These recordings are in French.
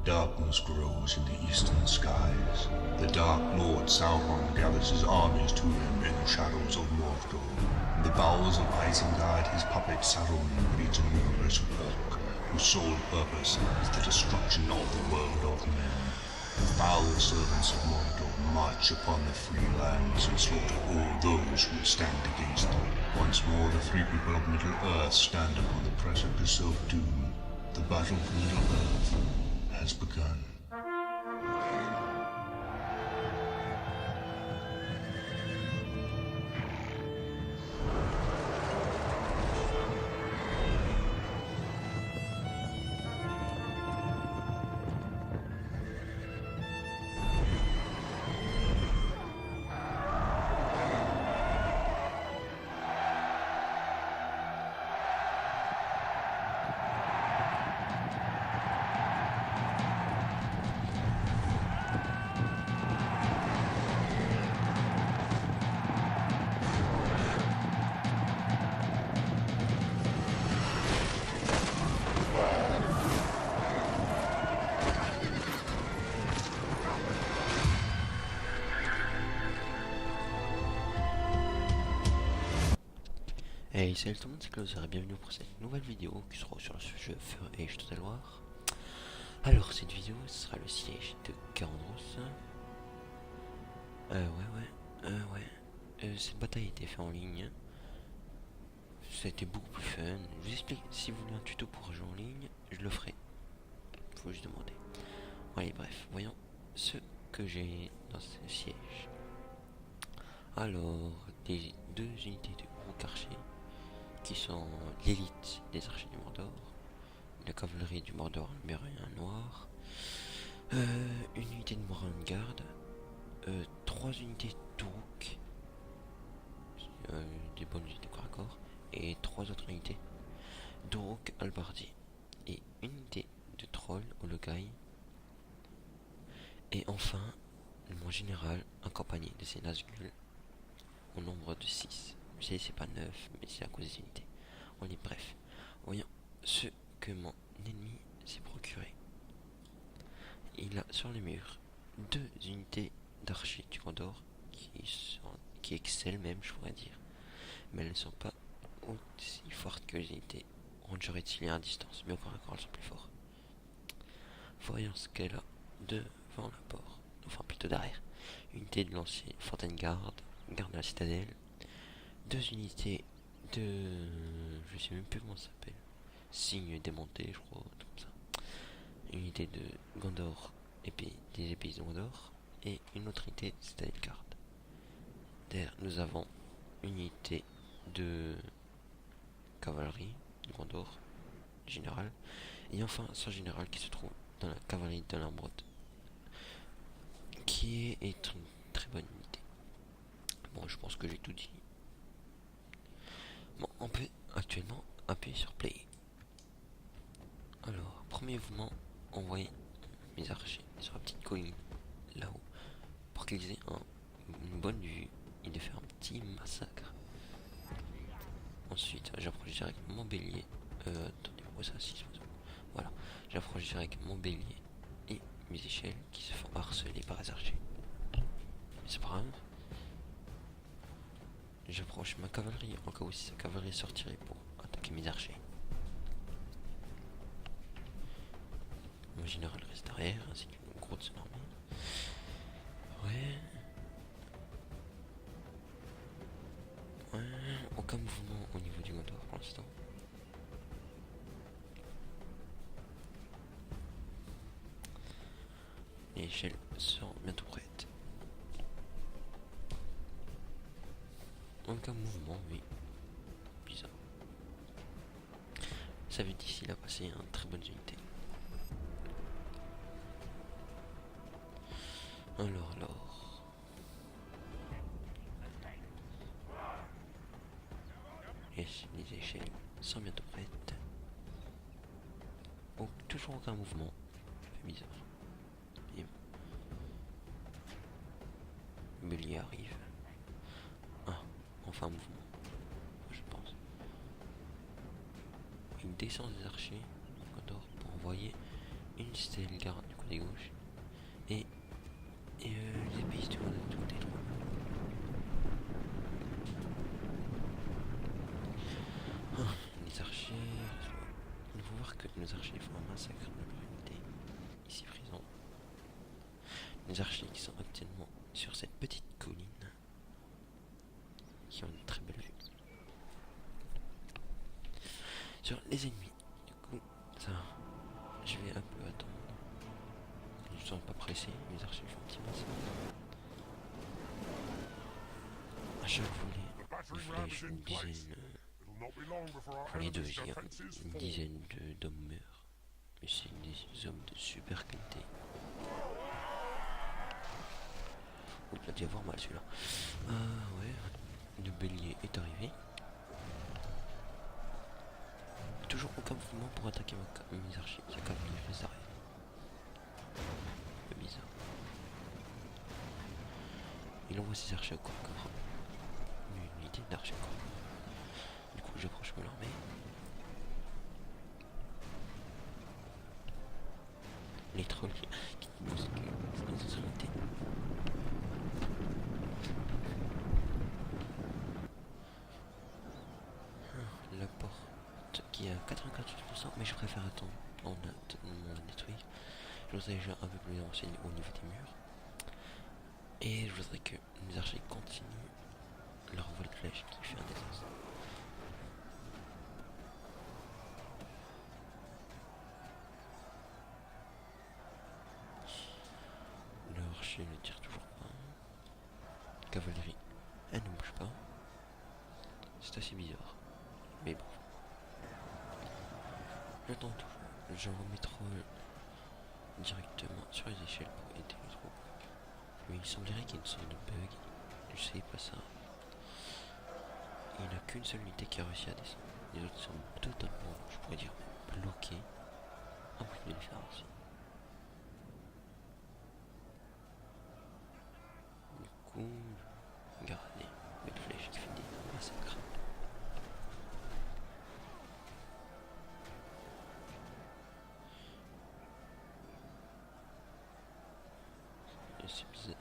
Darkness grows in the eastern skies. The Dark Lord Sauron gathers his armies to him in the shadows of Mordor. In the bowels of Isengard, his puppet Saruman breeds a murderous hawk, whose sole purpose is the destruction of the world of men. The foul servants of Mordor march upon the free lands and slaughter all those who stand against them. Once more the free people of Middle-earth stand upon the precipice of doom. The battle for Middle-earth has begun. Hey, salut tout le monde, c'est Closer et bienvenue pour cette nouvelle vidéo qui sera sur le jeu Fur Age Total War. Alors, cette vidéo, ce sera le siège de Caradhras. Cette bataille a été faite en ligne. Ça a été beaucoup plus fun. Je vous explique, si vous voulez un tuto pour jouer en ligne, je le ferai. Faut juste demander. Allez, bref, voyons ce que j'ai dans ce siège. Alors, des deux unités de gros archers qui sont l'élite des archers du Mordor, la cavalerie du Mordor numéro 1 noir, une unité de Mordengarde, 3 unités de Touruk, des bonnes unités corps à corps, et 3 autres unités d'Uruk Albardi, et une unité de Troll Ologai, et enfin mon général accompagné de ses Nazgûl au nombre de 6. Vous savez, c'est pas 9, mais c'est à cause des unités. On est bref. Voyons ce que mon ennemi s'est procuré. Il a sur les murs 2 unités d'archers du Gondor qui excellent même, je pourrais dire. Mais elles ne sont pas aussi fortes que les unités Ranger et Tilly à distance. Mais au corps à corps, elles sont plus fortes. Voyons ce qu'elle a devant la porte. Enfin, plutôt derrière. Unité de lancier Fontaine-Garde, garde de la citadelle. 2 unités de... je sais même plus comment ça s'appelle. Signe démonté, je crois, comme ça. Une unité de Gondor, des épées de Gondor. Et une autre unité de Citadel Garde. Derrière, nous avons une unité de cavalerie de Gondor, général. Et enfin, son général qui se trouve dans la cavalerie de l'Ambrot, qui est une très bonne unité. Bon, je pense que j'ai tout dit. Bon, on peut actuellement appuyer sur play. Alors, premier mouvement, envoyer mes archers sur la petite colline là-haut pour qu'ils aient une bonne vue et de faire un petit massacre. Ensuite, j'approche direct mon bélier. Attendez, où ça, 6 voilà, j'approche direct mon bélier et mes échelles qui se font harceler par les archers. Mais c'est pas grave. J'approche ma cavalerie en cas où si sa cavalerie sortirait pour attaquer mes archers. Mon général reste derrière ainsi qu'une grosse armée. Aucun mouvement au niveau du moteur pour l'instant. Les échelles sont bientôt prêtes. Aucun mouvement, oui. Bizarre. Ça veut dire qu'il a passé une très bonne unité. Alors. Les échelles sont bientôt prêtes. Oh, toujours aucun mouvement. C'est bizarre. Et... le bélier arrive. Ah, enfin un mouvement. Je pense. Une descente des archers du Gondor pour envoyer une stèle garde du côté gauche. Et les épéistes du côté droit. Les archers. Il faut voir que nos archers font un massacre de leur unité ici présent. Les archers qui sont actuellement sur cette petite colline qui ont une très belle vue sur les ennemis. Du coup, ça, je vais un peu attendre. Ils ne sont pas pressés, les archers font un petit massacre. À chaque volet, une flèche, une dizaine. Pour les deux, une dizaine d'hommes meurent. Mais c'est des hommes de super qualité. Oh, il a dû avoir mal celui-là. Ouais, le bélier est arrivé. Toujours aucun mouvement pour attaquer mes archers. Sa cavalerie s'arrête. Un peu bizarre. Il envoie ses archers au corps à corps. Une unité d'archers au corps. Du coup, j'approche mon armée. Les trolls qui bousculent les extrémités. La porte qui est à 94%, mais je préfère attendre. On la détruire. Je voudrais déjà un peu plus renseigné au niveau des murs. Et je voudrais que les archers continuent leur vol de flèche qui fait un désastre. Le archer ne tire toujours pas. Cavalerie, elle ne bouge pas. C'est assez bizarre. Mais bon. J'attends toujours. J'envoie mes trolls directement sur les échelles pour aider les troupes. Mais il semblerait qu'il y ait une sorte de bug. Je sais pas ça. Il n'y a qu'une seule unité qui a réussi à descendre. Les autres sont totalement, je pourrais dire, bloqués. Impossible de les faire aussi. Du coup, regardez, belle flèche qui fait des massacres.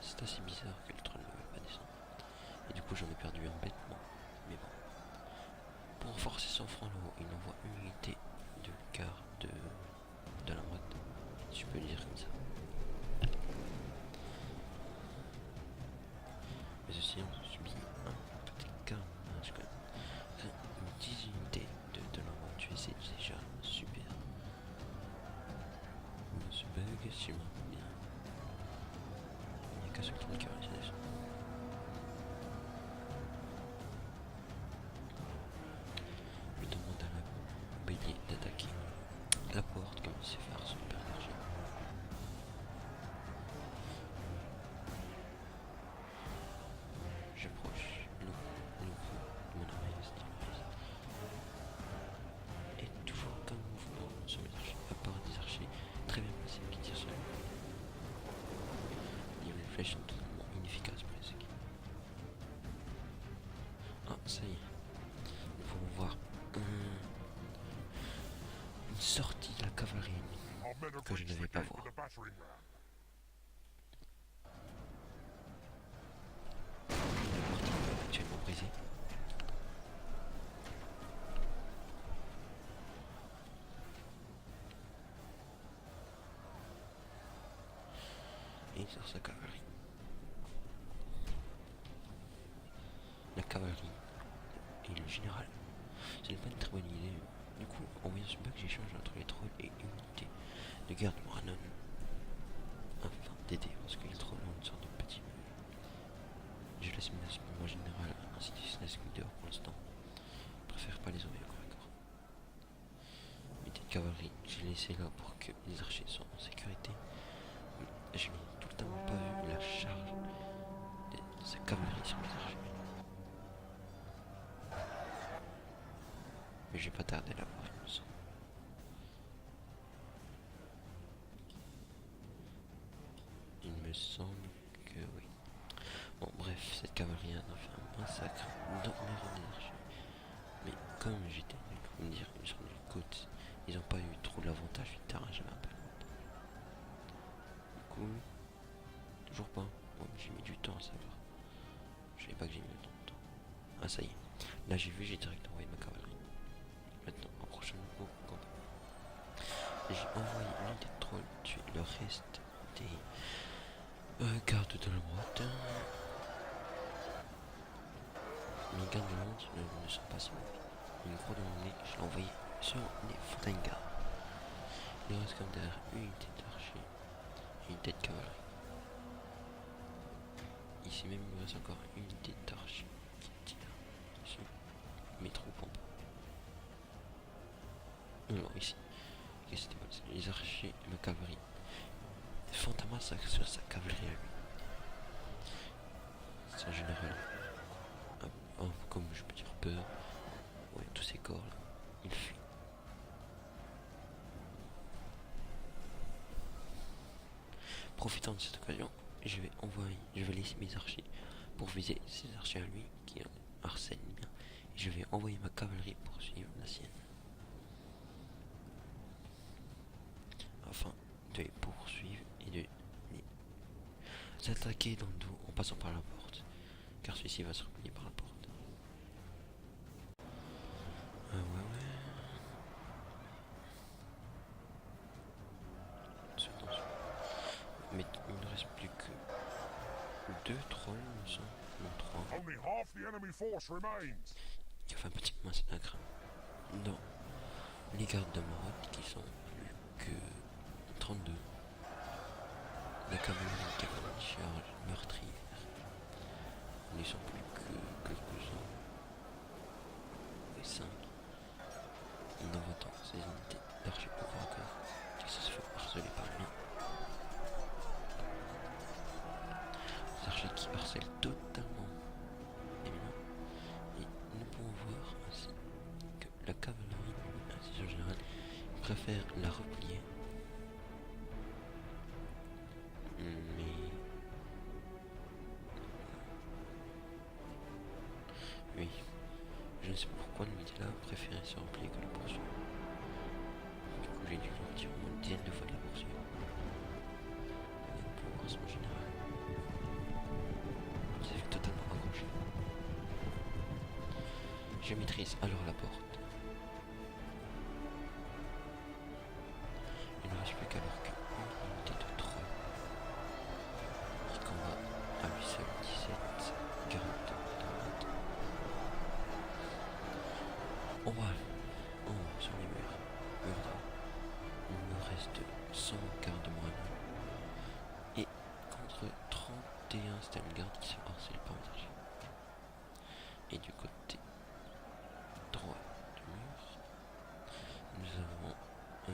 C'est assez bizarre que le troll ne veuille pas descendre. Et du coup j'en ai perdu un bêtement. Mais bon. Pour renforcer son front là-haut, il envoie une unité de quart de la motte. Si je peux le dire comme ça. Mais ceci on subit un petit carnage quand même. Une 10 unités de la motte tuée, c'est déjà super. Ce bug, si je me rappelle bien. Il n'y a qu'un seul truc qui a réussi à descendre. Je demande à la bélier d'attaquer la porte comme il sait faire son père d'argent. J'approche le groupe de mon armée et toujours aucun mouvement sur mes archers, à part des archers très bien placés qui tirent sur eux. Les flèches sont totalement inefficaces pour les équipes. Ah, ça y est. Nous pouvons voir une sortie de la cavalerie que je ne vais pas voir. La porte est actuellement brisée. Et sur sa cavalerie. La cavalerie et le général. Ce n'est pas une très bonne idée. Du coup, en voyant ce bug, j'échange entre les trolls et une unité de garde Moranon. Afin d'aider, parce que les trolls ont une sorte de petit bug. Je laisse mon général ainsi que les dehors pour l'instant. Je préfère pas les envoyer au corps à corps. Unité de cavalerie, j'ai laissé là pour que les archers soient en sécurité. Je n'ai tout le temps pas vu la charge de sa cavalerie sur les archers. Mais je vais pas tarder à la voir, il me semble. Il me semble que oui. Bon, bref, cette cavalerie a fait un massacre dans mes rangs des archers. Mais comme j'étais nul, pour me dire, sur les côtes, ils n'ont pas eu trop l'avantage du terrain, j'avais un peu. toujours pas. Bon, j'ai mis du temps à savoir. Je savais pas que j'ai mis autant de temps. Ah, ça y est. Là, j'ai vu, j'ai direct envoyé ma cavalerie. Maintenant, en prochain niveau, j'ai envoyé l'unité de troll tuer le reste des gardes de la droite. Mes gardes de la droite ne sont pas si mauvais. Une croix de mon nez, je l'ai envoyé sur les Frengar. Il reste comme derrière une unité d'archer et une unité de cavalerie. Ici même, il me reste encore une unité d'archer qui tire sur mes troupes en bas. Non, ici. Okay, c'était pas les archers et ma cavalerie. Fantamas sur sa cavalerie à lui. C'est un général. Un peu comme je peux dire peur. Ouais, tous ces corps là. Il fuit. Profitant de cette occasion, je vais laisser mes archers pour viser ces archers à lui qui harcèlent bien. Et je vais envoyer ma cavalerie pour suivre la sienne. Afin de les poursuivre et de les attaquer dans le dos en passant par la porte. Car celui-ci va se replier par la porte. Ouais. Mais il ne reste plus que 2 trolls, il me semble. Non, 3. Il y a un petit massacre dans les gardes de Moroth qui sont plus que 32. La cavalerie qui a une charge meurtrière. Ils ne sont plus que quelques-uns. Et 5. Il en va dans ces unités d'archers au corps à corps qui se fait harceler par lui. Des archers qui harcèlent totalement évidemment. Et nous pouvons voir ainsi que la cavalerie, ainsi en général, préfère la replier. Mais oui, je ne sais pas pourquoi l'unité là préférait se replier que la poursuivre. Du coup j'ai dû leur dire au moins une dizaine de fois de la poursuivre. Et nous pouvons voir son général qui s'est fait totalement accrocher. Je maîtrise alors la porte. Il ne reste plus qu'alors qu'une unité de troll qui combat à lui seul 17 gardes de droite. En bas, sur les murs droits, il me reste 100 gardes moines et contre 31 Stalgardes qui sont harcelés par mes archers. Et du côté droit du mur, nous avons 2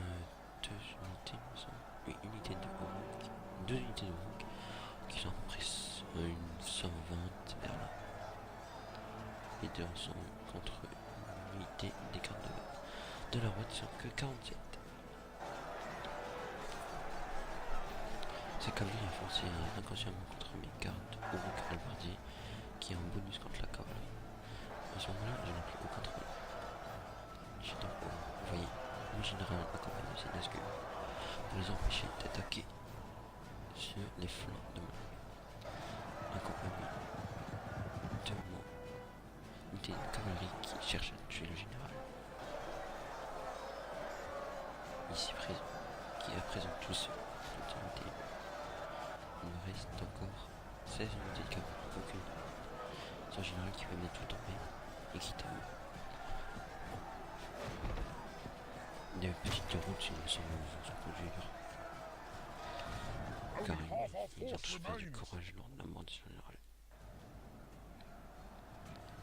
unités, il me semble. Oui, une unité de Hawk, 2 unités de Hawk qui sont à peu près une 120 vers là. Les deux ensemble contre une unité des gardes de la droite sont que 47. Ces cavaliers ont foncé inconsciemment contre mes gardes au Hawk halbardier qui a un bonus contre la cavalerie. À ce moment-là, je n'ai plus aucun contrôle. J'ai donc envoyé le général accompagné de ses Nazgûl pour les empêcher d'attaquer sur les flancs de mon accompagné de mon unité de cavalerie qui cherche à tuer le général. Ici présent, qui est à présent tout seul, toute unité. Il me reste encore 16 unités de cavalerie, aucune. C'est un général qui va mettre tout tomber et qui tombe. Des petites routes, il me semble, sont conduire. Car ils ont tous perdu du courage lors de la mort du général.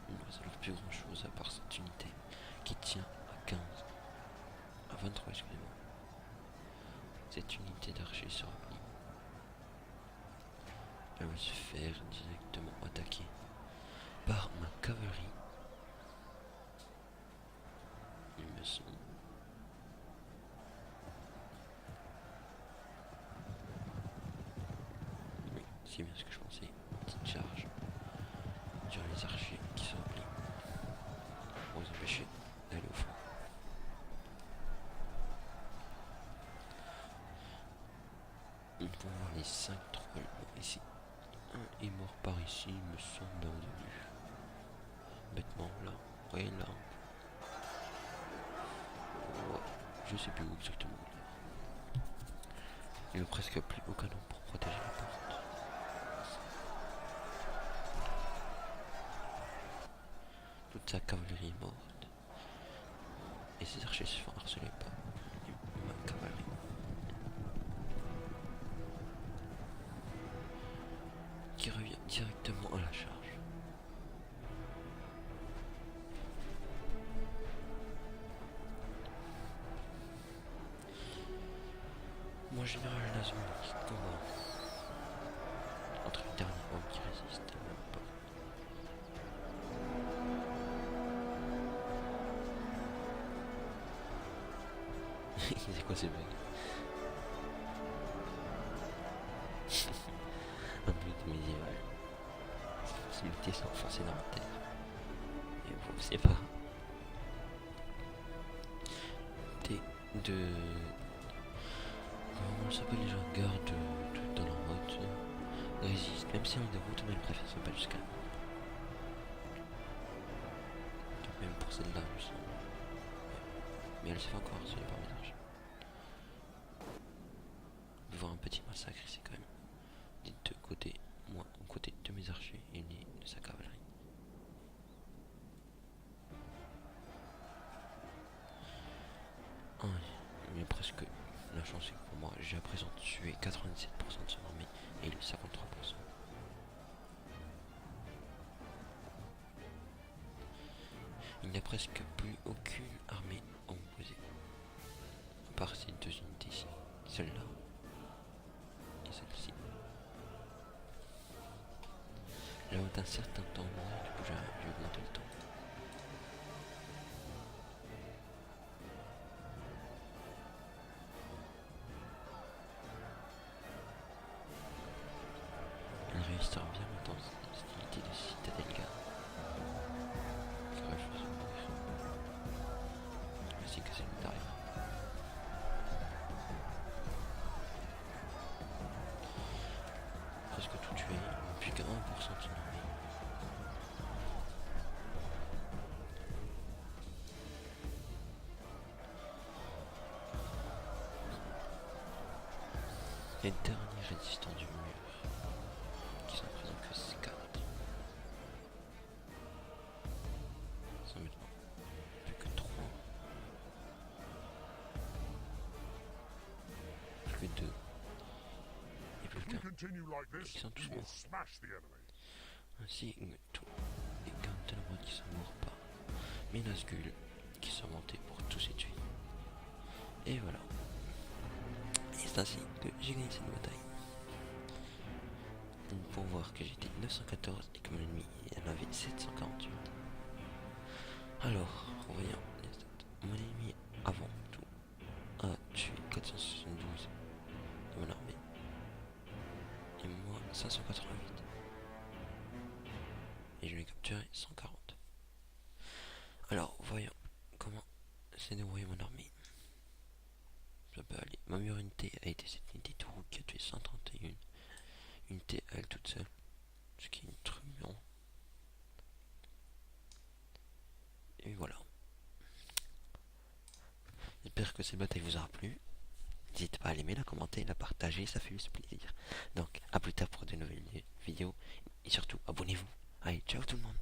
Il ne reste alors plus grand chose à part cette unité qui tient à 15. À 23, excusez-moi. Cette unité d'archers se replie. Elle va se faire directement attaquer par ma cavalerie. Il me semble. Oui, c'est bien ce que je pensais. Petite charge sur les archers qui se replient pour les empêcher d'aller au front. On peut voir les 5 trolls. Bon, ici, un est mort par ici, il me semble, bien au début. Bêtement, là. Ouais, là. Ouais, je sais plus où exactement. Il n'y a presque plus aucun homme pour protéger la porte. Toute sa cavalerie est morte. Et ses archers se font harceler par ma cavalerie. Qui revient directement à la charge. Mon général Nazgûl qui combat entre le dernier homme qui résiste à la porte. C'est quoi ces bugs? Un but médiéval. C'est le pied s'enfoncer dans la terre. Et vous savez pas. Comment s'appelle les gens garde dans leur route résistent. Même si on est de route, mais ils préfèrent se battre jusqu'à la mort. Même pour celle-là, je sens. Mais elle se fait encore harceler par mes archers. De voir un petit massacre ici quand même. Des deux côtés, moi au côté de mes archers et lui de sa cavalerie. Ah, il y a presque la chance que pour moi j'ai à présent tué 97% de son armée et lui 53%. Il n'y a presque plus aucune armée à opposer. À part ces deux unités ici. Celle-là et celle-ci. Là d'un certain temps, du coup j'ai augmenté le temps. Elle réussira bien dans cette unité de citadelle garde. Qui refuse de mourir. Ainsi que celle derrière. Presque tout tué, plus qu'à 1% de son armée. Les derniers résistants du mur, qui sont présents que 4. Sont maintenant plus que 3. Plus que 2. Et plus qu'un. Qui sont tous morts. Ainsi que tous les Gantelbrod qui sont morts par mes Nazgûl qui sont montés pour tous les tuer. Et voilà. Et c'est ainsi que j'ai gagné cette bataille. Pour voir que j'étais 914 et que mon ennemi en avait 748. Alors, voyons les stats. Mon ennemi avant tout a tué 472 de mon armée. Et moi 588. Et je l'ai capturé 140. Alors, voyons comment s'est déroulé mon armée. Ça peut aller. Ma meilleure unité a été cette unité de roue qui a tué 131. Unité à elle toute seule. Ce qui est truand. Et voilà. J'espère que cette bataille vous aura plu. N'hésitez pas à l'aimer, la commenter, la partager, ça fait juste plaisir. Donc, à plus tard pour de nouvelles vidéos. Et surtout, abonnez-vous. Allez, ciao tout le monde.